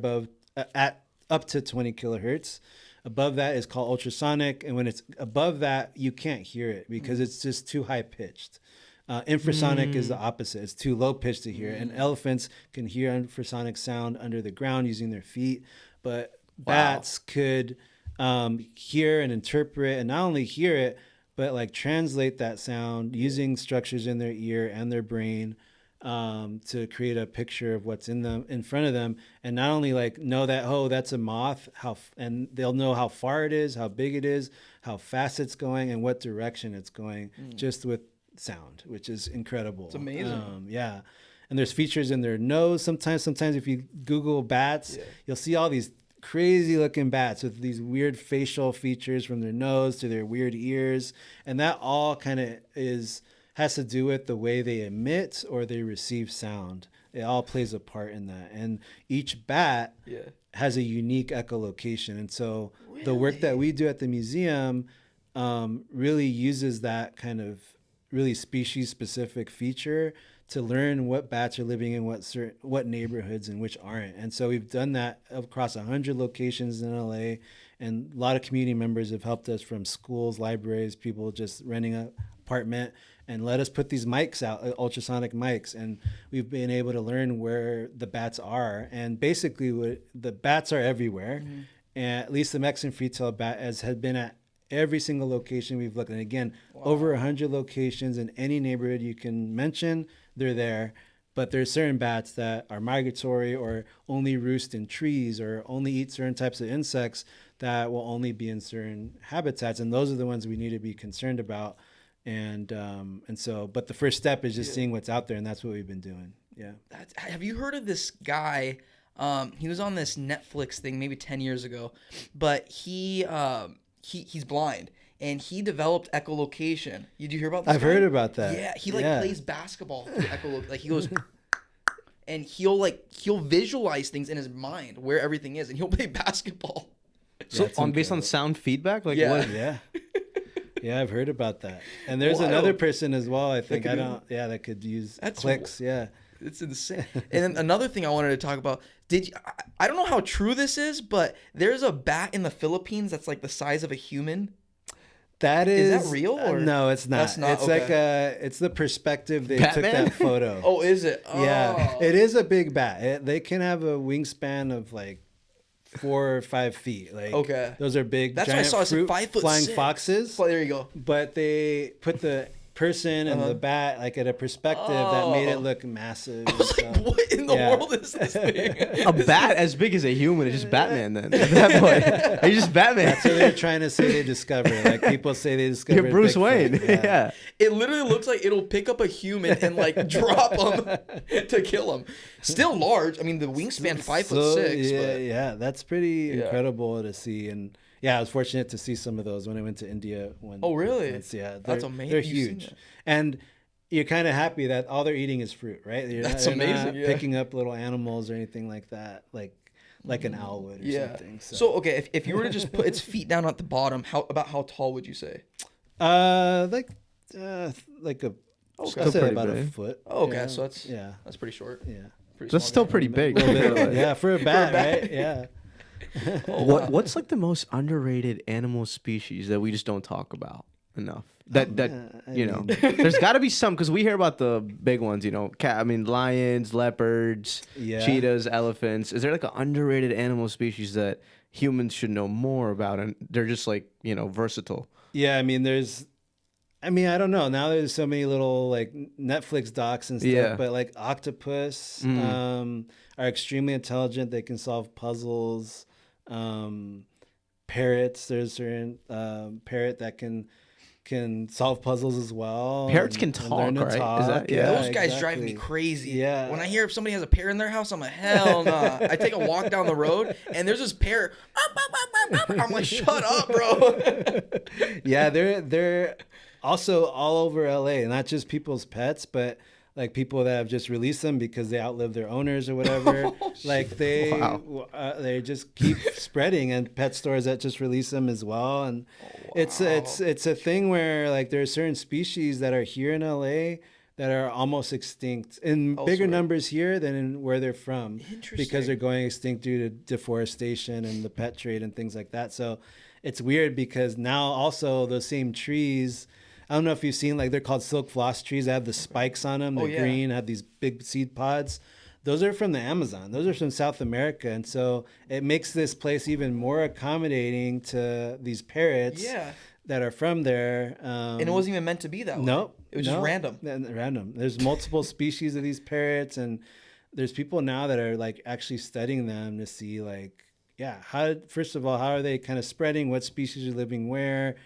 at up to 20 kilohertz. Above that is called ultrasonic, and when it's above that, you can't hear it because it's just too high pitched. Infrasonic is the opposite. It's too low pitched to hear. And elephants can hear infrasonic sound under the ground using their feet, but bats could hear and interpret, and not only hear it, but like translate that sound using structures in their ear and their brain to create a picture of what's in front of them, and not only like know that that's a moth, and they'll know how far it is, how big it is, how fast it's going, and what direction it's going, just with sound, which is incredible. It's amazing. And there's features in their nose. Sometimes if you Google bats, you'll see all these crazy looking bats with these weird facial features from their nose to their weird ears, and that all kind of has to do with the way they emit or they receive sound. It all plays a part in that. And each bat has a unique echolocation. And so the work that we do at the museum really uses that kind of really species specific feature to learn what bats are living in what neighborhoods and which aren't. And so we've done that across 100 locations in LA, and a lot of community members have helped us, from schools, libraries, people just renting an apartment, and let us put these mics out, ultrasonic mics, and we've been able to learn where the bats are. And basically the bats are everywhere, and at least the Mexican free-tailed bat has been at every single location we've looked at. And again, over 100 locations in any neighborhood you can mention, they're there. But there's certain bats that are migratory or only roost in trees or only eat certain types of insects that will only be in certain habitats, and those are the ones we need to be concerned about. And so, but the first step is just seeing what's out there, and that's what we've been doing. Yeah. Have you heard of this guy? He was on this Netflix thing maybe 10 years ago, but he's blind, and he developed echolocation. Did you hear about this? I've heard about that. Yeah, he plays basketball through echolocation. Like he goes, and he'll visualize things in his mind where everything is, and he'll play basketball. So based on sound feedback, like what? Yeah, I've heard about that. And there's another person as well, I think. That could use clicks. It's insane. And then another thing I wanted to talk about, I don't know how true this is, but there's a bat in the Philippines that's like the size of a human. Is that real? Or? No, it's not. That's not. It's okay. it's the perspective they Batman? took that photo. Oh, is it? Oh. Yeah, it is a big bat. They can have a wingspan of like 4 or 5 feet. Like, okay, those are big. That's giant what I saw. It's 5 foot flying 6. foxes. Oh, there you go. But they put the person and the bat like at a perspective that made it look massive. I was like, what in the world is this thing? A bat as big as a human is just Batman then. At that point, he's just Batman. That's what they're trying to say they discovered. Like people say they discovered. You're Bruce Bigfoot. Wayne. Yeah. It literally looks like it'll pick up a human and like drop him to kill him. Still large. I mean, the wingspan 5'6". Yeah, that's pretty incredible to see. yeah, I was fortunate to see some of those when I went to India. Oh, really? Yeah, That's amazing. They're You've seen huge, that. and you're kind of happy that all they're eating is fruit, right? That's they're amazing, not yeah. picking up little animals or anything like that, like an owl would or Yeah. something. So okay, if you were to just put its feet down at the bottom, how tall would you say? Like like a Okay. I'll say Still pretty about a big. foot. Oh, okay, Yeah. so that's yeah, pretty short. yeah. Pretty That's small still guy. pretty big. A little bit, yeah, for a bat, right? Yeah. Oh, wow. What's like the most underrated animal species that we just don't talk about enough? That I you know, mean- there's got to be some because we hear about the big ones. You know, lions, leopards, Yeah. cheetahs, elephants. Is there like an underrated animal species that humans should know more about, and they're just like versatile? Yeah, I mean, I don't know. Now there's so many little like Netflix docs and stuff, Yeah. but like octopus are extremely intelligent. They can solve puzzles. Parrots, there's certain parrot that can solve puzzles as well. Parrots can and learn talk, to right? talk. Is that- yeah. Those guys drive me exactly. crazy. Yeah. When I hear if somebody has a parrot in their house, I'm like, hell nah. I take a walk down the road and there's this parrot. I'm like, shut up, bro. Yeah, they're also all over LA, not just people's pets, but like people that have just released them because they outlived their owners or whatever. Like they just keep spreading, and pet stores that just release them as well. And it's a thing where like there are certain species that are here in LA that are almost extinct in bigger sorry. numbers here than in where they're from, Interesting. because they're going extinct due to deforestation and the pet trade and things like that. So it's weird because now also those same trees, I don't know if you've seen, like they're called silk floss trees. They have the spikes on them. They're green, have these big seed pods. Those are from the Amazon. Those are from South America. And so it makes this place even more accommodating to these parrots that are from there. And it wasn't even meant to be that way. No. It was just random. Random. There's multiple species of these parrots, and there's people now that are like actually studying them to see like, first of all, how are they kind of spreading? What species are living where?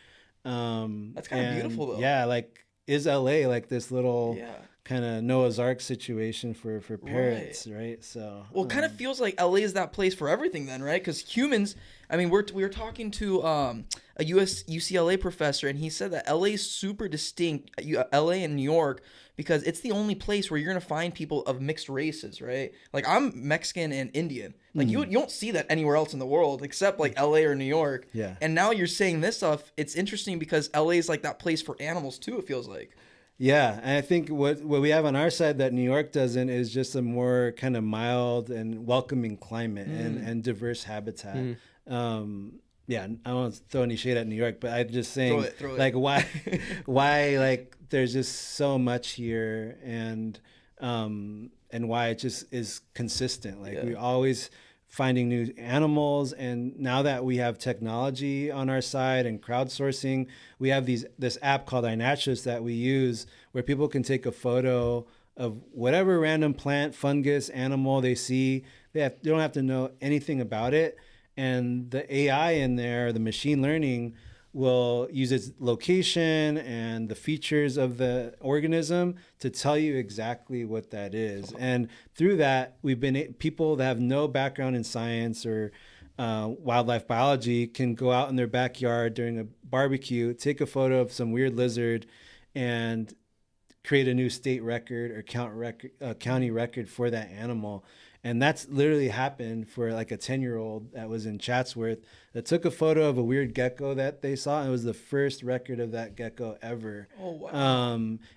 That's kind of beautiful though. Yeah, like is LA like this little kind of Noah's Ark situation for parrots, right? So well, it kind of feels like LA is that place for everything then, right? Because humans, I mean, we were talking to a UCLA professor, and he said that LA is super distinct, LA and New York, because it's the only place where you're gonna find people of mixed races, right? Like I'm Mexican and Indian. Like you don't see that anywhere else in the world except like LA or New York. Yeah. And now you're saying this stuff. It's interesting because LA is like that place for animals too. It feels like. Yeah, and I think what we have on our side that New York doesn't is just a more kind of mild and welcoming climate and diverse habitat. Yeah, I don't want to throw any shade at New York, but I'm just saying, Throw it. like, why, like, there's just so much here, and why it just is consistent. Like, we're always finding new animals, and now that we have technology on our side and crowdsourcing, we have this app called iNaturalist that we use where people can take a photo of whatever random plant, fungus, animal they see. They don't have to know anything about it. And the AI in there, the machine learning, will use its location and the features of the organism to tell you exactly what that is. And through that, people that have no background in science or wildlife biology can go out in their backyard during a barbecue, take a photo of some weird lizard, and create a new state record or county record for that animal. And that's literally happened for like a 10-year-old that was in Chatsworth that took a photo of a weird gecko that they saw. And it was the first record of that gecko ever. Oh, wow.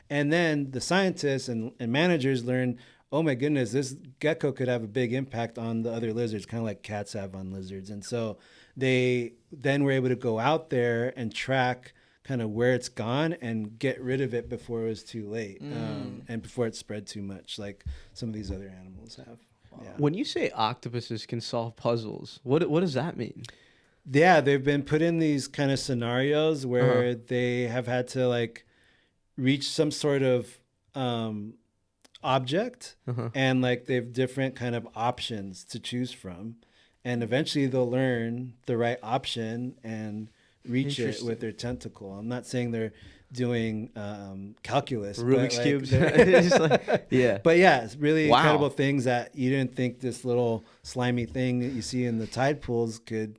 And then the scientists and managers learned, oh my goodness, this gecko could have a big impact on the other lizards, kind of like cats have on lizards. And so they then were able to go out there and track kind of where it's gone and get rid of it before it was too late and before it spread too much, like some of these other animals have. Yeah. When you say octopuses can solve puzzles, what does that mean? Yeah, they've been put in these kind of scenarios where they have had to like reach some sort of object and like they have different kind of options to choose from, and eventually they'll learn the right option and reach it with their tentacle. I'm not saying they're doing calculus, Rubik's but, cubes. It's Yeah. But yeah, it's really incredible things that you didn't think this little slimy thing that you see in the tide pools could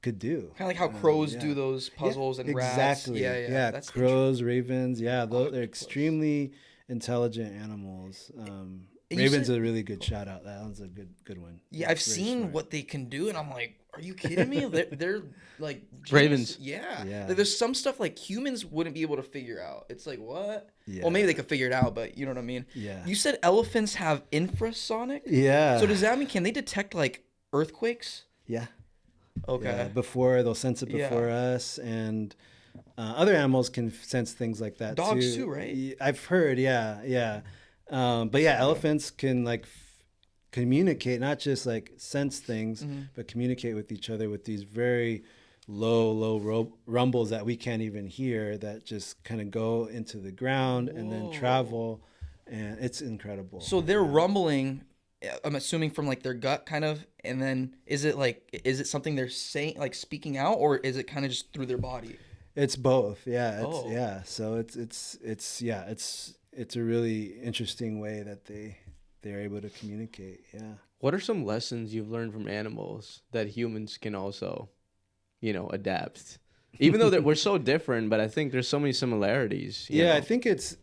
could do. Kind of like how crows Yeah. do those puzzles and rats. Exactly. Yeah. Yeah. Crows, ravens. Yeah. Those, they're Octopus. extremely intelligent animals. And you Ravens said- is a really good shout out. That one's a good one. Yeah, I've Very seen smart. what they can do, and I'm like, are you kidding me? They're like Ravens. genius. Yeah. Yeah. Like, there's some stuff like humans wouldn't be able to figure out. It's like what? Yeah. Well, maybe they could figure it out, but you know what I mean. Yeah. You said elephants have infrasonic. Yeah. So does that mean can they detect like earthquakes? Yeah. Okay. Yeah, before they'll sense it Yeah. before us, and other animals can sense things like that. Dogs too, right? I've heard, yeah. But yeah, elephants can like communicate, not just like sense things, but communicate with each other with these very low rumbles that we can't even hear, that just kind of go into the ground and then travel, and it's incredible. So they're rumbling. I'm assuming from like their gut, kind of, and then is it something they're saying, like speaking out, or is it kind of just through their body? It's both, yeah. Oh. Yeah. So it's a really interesting way that they're able to communicate. Yeah. What are some lessons you've learned from animals that humans can also, adapt? Even though we're so different, but I think there's so many similarities. you Yeah, know? I think it's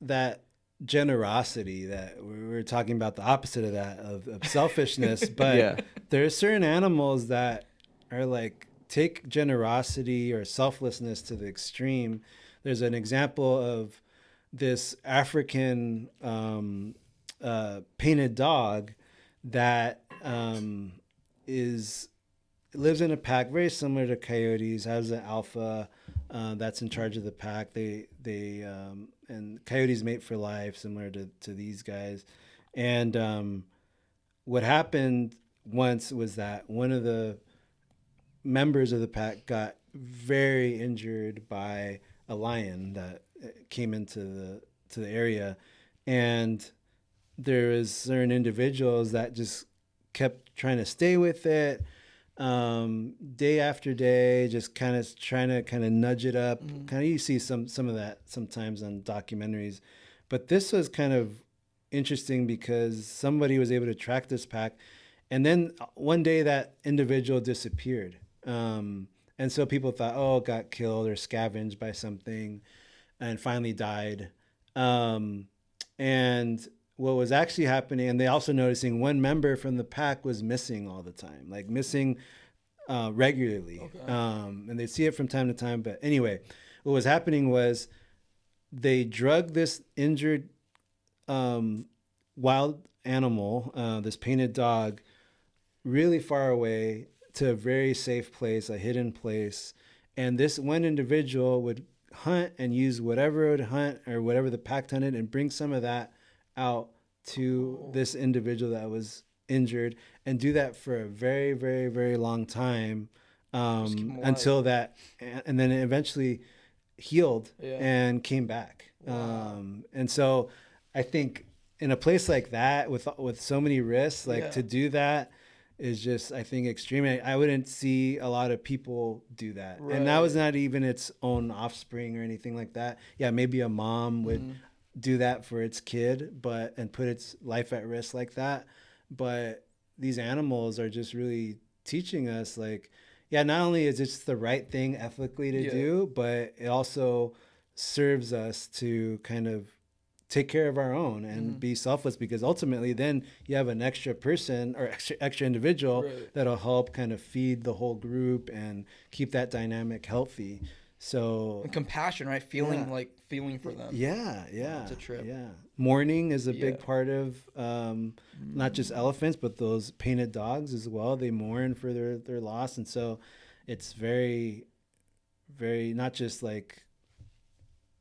that generosity that we were talking about, the opposite of that, of selfishness. But Yeah. there are certain animals that are like, take generosity or selflessness to the extreme. There's an example of this African painted dog that lives in a pack very similar to coyotes, has an alpha that's in charge of the pack. And coyotes mate for life, similar to these guys. And what happened once was that one of the members of the pack got very injured by a lion that came into the area, and there was certain individuals that just kept trying to stay with it, day after day, just kind of trying to kind of nudge it up. Kind of, you see some of that sometimes on documentaries, but this was kind of interesting because somebody was able to track this pack, and then one day that individual disappeared. And so people thought, oh, it got killed or scavenged by something, and finally died. And what was actually happening, and they also noticing one member from the pack was missing all the time, like missing regularly. Okay. And they'd see it from time to time. But anyway, what was happening was they drugged this injured wild animal, this painted dog, really far away to a very safe place, a hidden place. And this one individual would hunt and use whatever it would hunt or whatever the pack hunted and bring some of that out to this individual that was injured, and do that for a very, very, very long time, until that, and then it eventually healed and came back. And so I think in a place like that with so many risks, like to do that is just, I think, extreme. I wouldn't see a lot of people do that. Right. And that was not even its own offspring or anything like that. Yeah, maybe a mom would do that for its kid, and put its life at risk like that. But these animals are just really teaching us, like, yeah, not only is it the right thing ethically to do, but it also serves us to kind of take care of our own and be selfless, because ultimately then you have an extra person or extra individual that'll help kind of feed the whole group and keep that dynamic healthy. So, And compassion, right? Feeling for them. yeah. It's a trip. Yeah. Mourning is a big part of not just elephants, but those painted dogs as well. They mourn for their loss. And so it's very, very, not just like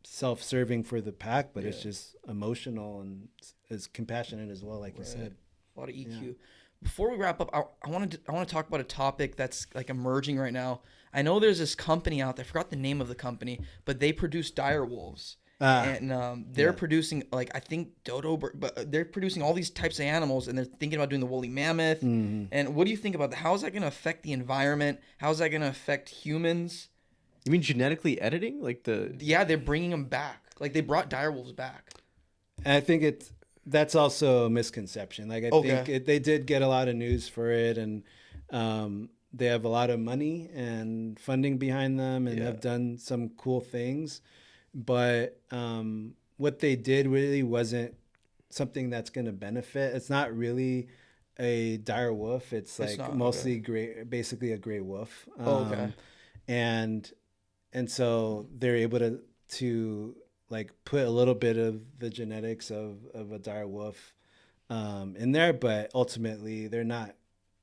self-serving for the pack, but it's just emotional and is compassionate as well, like you said. A lot of EQ. Before we wrap up, I want to talk about a topic that's like emerging right now. I know there's this company out there, I forgot the name of the company, but they produce dire wolves. And they're producing, like, I think dodo, but they're producing all these types of animals, and they're thinking about doing the woolly mammoth. And what do you think about that? How is that going to affect the environment? How is that going to affect humans? You mean genetically editing? Like Yeah, they're bringing them back. Like, they brought dire wolves back. And I think that's also a misconception. Like, I think they did get a lot of news for it, and they have a lot of money and funding behind them and Yeah. have done some cool things. But what they did really wasn't something that's going to benefit. It's not really a dire wolf. It's like not, mostly gray, basically a gray wolf. Okay. And so they're able to like put a little bit of the genetics of a dire wolf in there, but ultimately they're not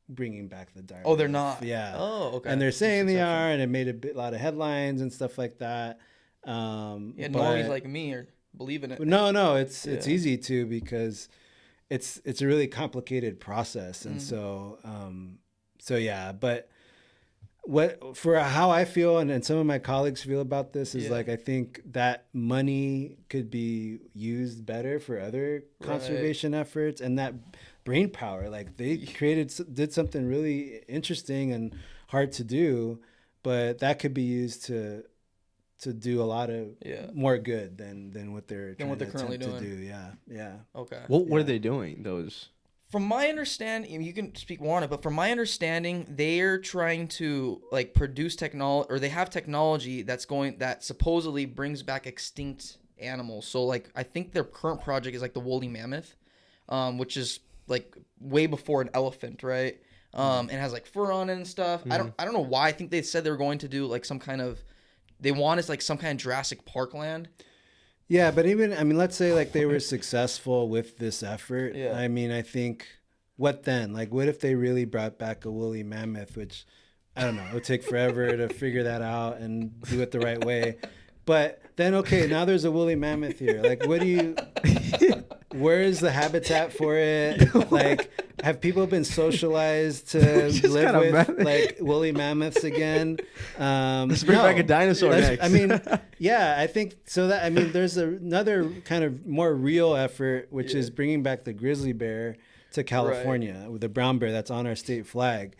bringing back the dire Oh, they're wolf. not. Yeah. Oh, okay. And they're saying they Exception. are, and it made a lot of headlines and stuff like that. Yeah, But normies like me are believing it. no, it's Yeah. easy to, because it's a really complicated process, and Mm. so yeah. But what, for how I feel and some of my colleagues feel about this is Yeah. like, I think that money could be used better for other conservation efforts, and that brain power, like they did something really interesting and hard to do, but that could be used to do a lot of more good than what they're Than what they're currently to doing. do. Yeah. Okay. What are Yeah. they doing? Those. From my understanding, you can speak more on it, but from my understanding, they're trying to like produce technology, or they have technology that supposedly brings back extinct animals. So like, I think their current project is like the woolly mammoth, which is like way before an elephant, right? And has like fur on it and stuff. I don't know why. I think they said they were going to do like some kind of, they wanted like some kind of Jurassic Park land. Yeah, but even, I mean, let's say like they were successful with this effort. Yeah. I mean, I think, what then? Like, what if they really brought back a woolly mammoth, which, I don't know, it would take forever to figure that out and do it the right way. But then, okay, now there's a woolly mammoth here. Like, where is the habitat for it? Like, have people been socialized to live with like woolly mammoths again? Let's bring back a dinosaur next. I mean, yeah, I think so. That, I mean, there's another kind of more real effort, which is bringing back the grizzly bear to California, with the brown bear that's on our state flag.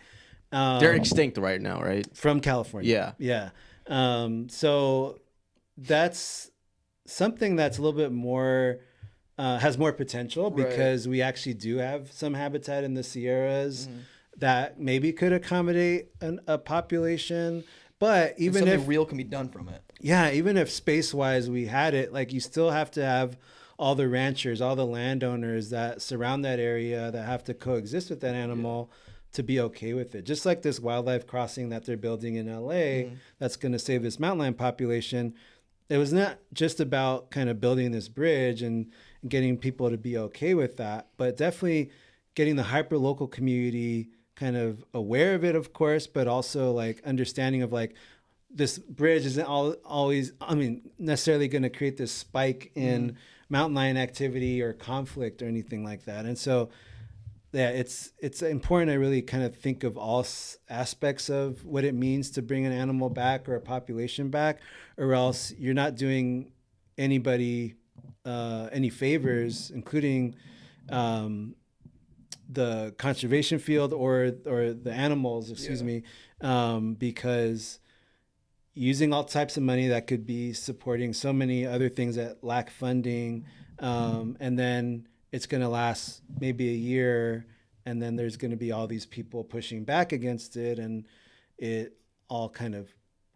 They're extinct right now, right? From California. Yeah. So that's something that's a little bit more, has more potential, because we actually do have some habitat in the Sierras that maybe could accommodate a population. But even if real can be done from it. Yeah, even if space-wise we had it, like, you still have to have all the ranchers, all the landowners that surround that area that have to coexist with that animal to be okay with it. Just like this wildlife crossing that they're building in LA that's going to save this mountain lion population. It was not just about kind of building this bridge and getting people to be okay with that, but definitely getting the hyper-local community kind of aware of it, of course, but also like understanding of like, this bridge isn't always, I mean, necessarily going to create this spike in mountain lion activity or conflict or anything like that. And so, yeah, it's important to really kind of think of all aspects of what it means to bring an animal back or a population back, or else you're not doing anybody any favors, including the conservation field or the animals, excuse me, because using all types of money that could be supporting so many other things that lack funding, and then it's going to last maybe a year, and then there's going to be all these people pushing back against it, and it all kind of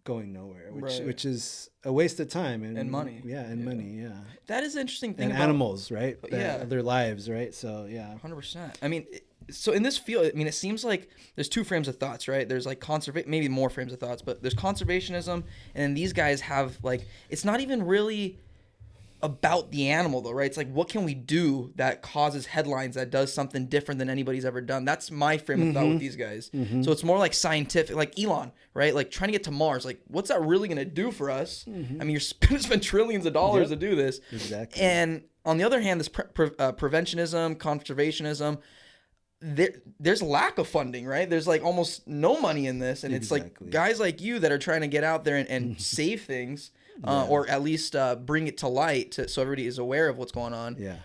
going nowhere, which is a waste of time and money. Money. Yeah, that is an interesting thing. And about animals, right? Their lives, right? So yeah, 100%. I mean, so in this field, I mean, it seems like there's two frames of thoughts, right? There's like maybe more frames of thoughts, but there's conservationism, and then these guys have like, it's not even really about the animal though, right? It's like, what can we do that causes headlines, that does something different than anybody's ever done? That's my frame of thought with these guys. So it's more like scientific, like Elon, right? Like trying to get to Mars. Like, what's that really going to do for us? I mean, you're going to spend trillions of dollars to do this. Exactly. And on the other hand, this preventionism, conservationism, there's lack of funding, right? There's like almost no money in this. And it's like guys like you that are trying to get out there and save things. Or at least bring it to light so everybody is aware of what's going on. Yeah.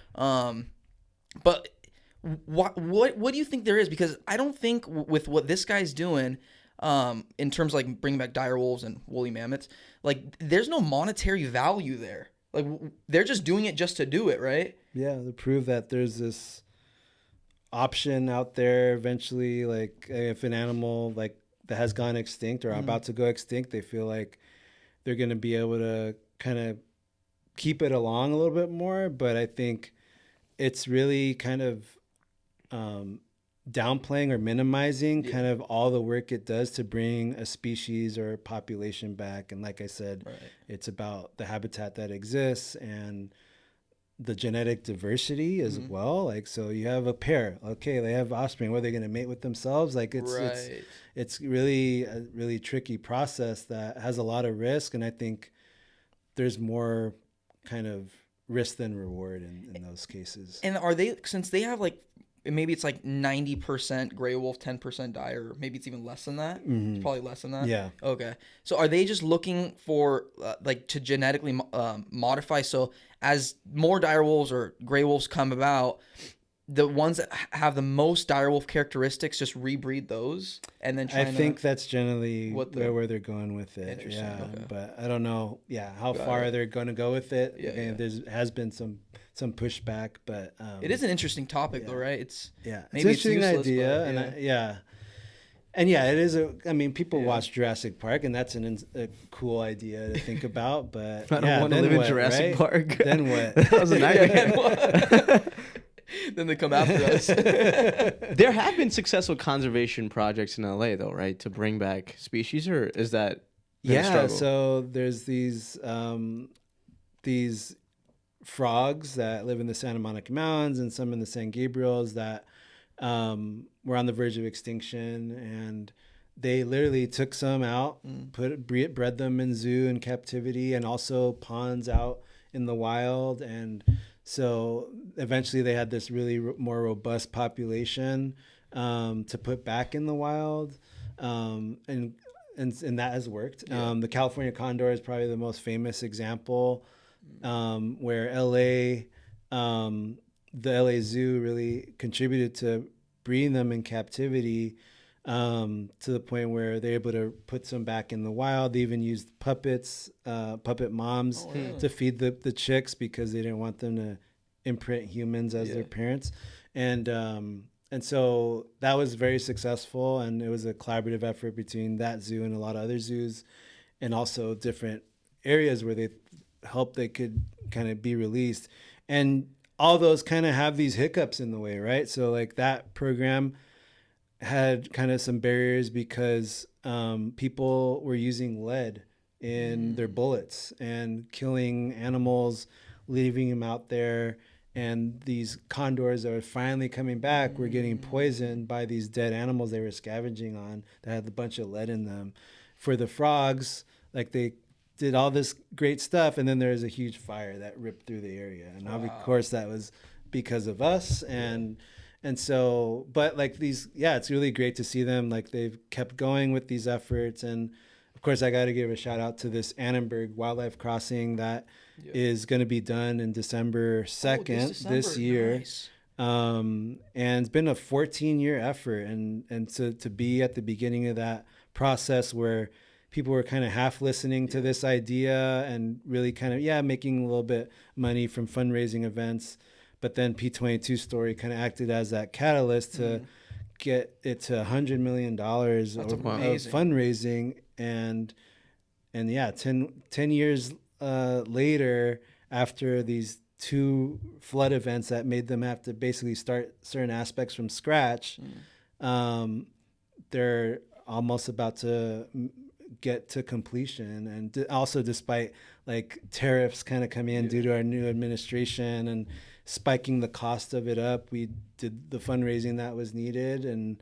But what do you think there is? Because I don't think with what this guy's doing, in terms of like bringing back dire wolves and woolly mammoths, like there's no monetary value there. Like they're just doing it just to do it, right? Yeah, to prove that there's this option out there eventually, like if an animal like that has gone extinct or about to go extinct, they feel like they're going to be able to kind of keep it along a little bit more. But I think it's really kind of downplaying or minimizing kind of all the work it does to bring a species or a population back. And like I said, it's about the habitat that exists and the genetic diversity as well. Like, so you have a pair, okay, they have offspring. What are they going to mate with themselves? Like it's really a really tricky process that has a lot of risk. And I think there's more kind of risk than reward in those cases. And are they, since they have like, maybe it's like 90% gray wolf, 10% dire, maybe it's even less than that. It's probably less than that. Yeah. Okay. So are they just looking for like to genetically modify? So as more dire wolves or gray wolves come about, the ones that have the most dire wolf characteristics, just rebreed those, and then I think that's generally where they're going with it. Interesting. Yeah, Okay. but I don't know. Yeah, how far they're going to go with it. Yeah. There has been some pushback, but it is an interesting topic, though, right? It's an interesting idea, and it is I mean, people watch Jurassic Park, and that's a cool idea to think about. But I don't want to live in Jurassic Park. Then what? That was a nightmare. Then they come after us. There have been successful conservation projects in LA, though, right? To bring back species, or is that a struggle? So there's these frogs that live in the Santa Monica Mountains and some in the San Gabriels that were on the verge of extinction, and they literally took some out, bred them in zoo in captivity, and also ponds out in the wild. And so eventually they had this really more robust population to put back in the wild, and that has worked. The California condor is probably the most famous example, where the LA Zoo really contributed to breeding them in captivity, to the point where they're able to put some back in the wild. They even used puppet moms to feed the chicks because they didn't want them to imprint humans as their parents. And so that was very successful, and it was a collaborative effort between that zoo and a lot of other zoos, and also different areas where they could kind of be released. And all those kind of have these hiccups in the way, right? So like that program had kind of some barriers because people were using lead in their bullets and killing animals, leaving them out there. And these condors that were finally coming back were getting poisoned by these dead animals they were scavenging on that had a bunch of lead in them. For the frogs, like they did all this great stuff, and then there was a huge fire that ripped through the area. And of course that was because of us. And so, but like these, it's really great to see them. Like they've kept going with these efforts. And of course I got to give a shout out to this Annenberg Wildlife Crossing that is going to be done in December 2nd this year. Nice. And it's been a 14-year effort. And to be at the beginning of that process where people were kind of half listening to this idea and really kind of, making a little bit money from fundraising events. But then P22 Story kind of acted as that catalyst to get it to $100 million of fundraising. And 10 years later, after these two flood events that made them have to basically start certain aspects from scratch, they're almost about to get to completion. And also despite like tariffs kind of coming in due to our new administration and spiking the cost of it up, we did the fundraising that was needed, and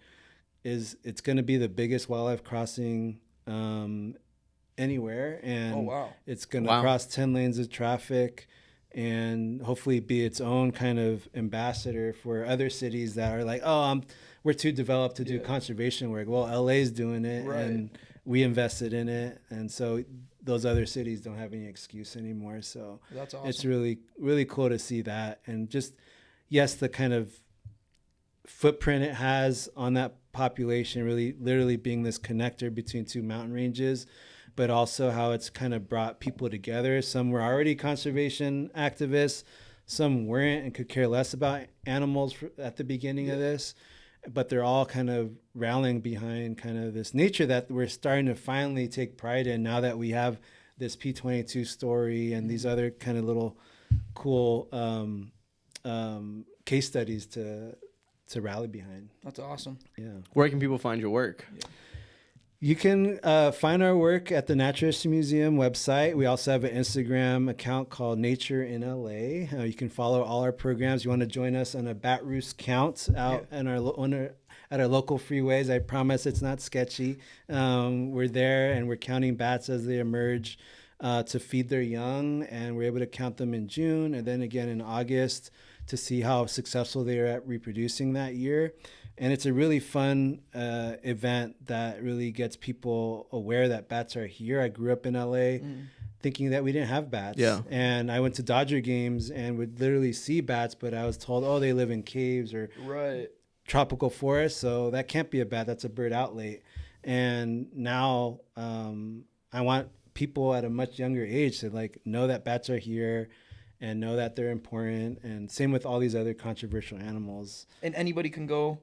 it's going to be the biggest wildlife crossing anywhere. And it's going to cross 10 lanes of traffic and hopefully be its own kind of ambassador for other cities that are like, we're too developed to do conservation work. Well, LA's doing it, and we invested in it, and so those other cities don't have any excuse anymore. So that's awesome. It's really, really cool to see that. And just, the kind of footprint it has on that population, really literally being this connector between two mountain ranges, but also how it's kind of brought people together. Some were already conservation activists, some weren't and could care less about animals at the beginning of this. but they're all kind of rallying behind kind of this nature that we're starting to finally take pride in now that we have this P22 story and these other kind of little cool case studies to rally behind. That's awesome. Yeah. Where can people find your work? You can find our work at the Natural History Museum website. We also have an Instagram account called Nature in LA. You can follow all our programs. You want to join us on a bat roost count out in at our local freeways. I promise it's not sketchy. We're there and we're counting bats as they emerge to feed their young, and we're able to count them in June and then again in August to see how successful they are at reproducing that year. And it's a really fun event that really gets people aware that bats are here. I grew up in LA thinking that we didn't have bats. Yeah. And I went to Dodger games and would literally see bats, but I was told, oh, they live in caves or tropical forests. So that can't be a bat. That's a bird outlet. And now I want people at a much younger age to like know that bats are here and know that they're important. And same with all these other controversial animals. And anybody can go.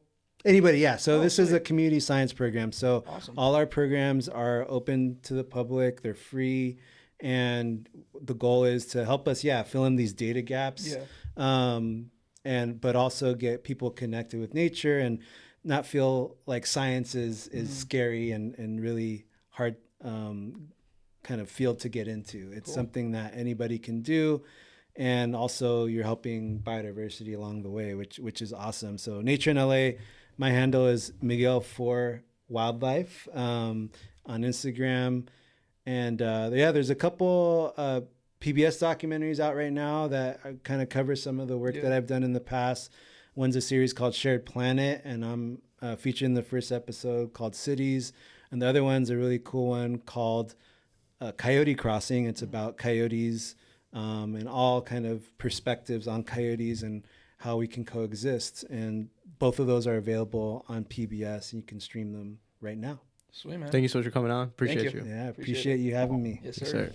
Anybody, yeah. So this is a community science program. So Awesome. all our programs are open to the public. They're free. And the goal is to help us, fill in these data gaps. But also get people connected with nature and not feel like science is scary and really hard kind of field to get into. It's something that anybody can do. And also you're helping biodiversity along the way, which is awesome. So Nature in LA, my handle is Miguel for Wildlife on Instagram. And there's a couple PBS documentaries out right now that kind of cover some of the work that I've done in the past. One's a series called Shared Planet, and I'm featured in the first episode called Cities. And the other one's a really cool one called Coyote Crossing. It's about coyotes and all kind of perspectives on coyotes and how we can coexist. And both of those are available on PBS, and you can stream them right now. Sweet, man. Thank you so much for coming on. Appreciate you. you. Yeah, appreciate you having me. Yes, Yes, sir. sir.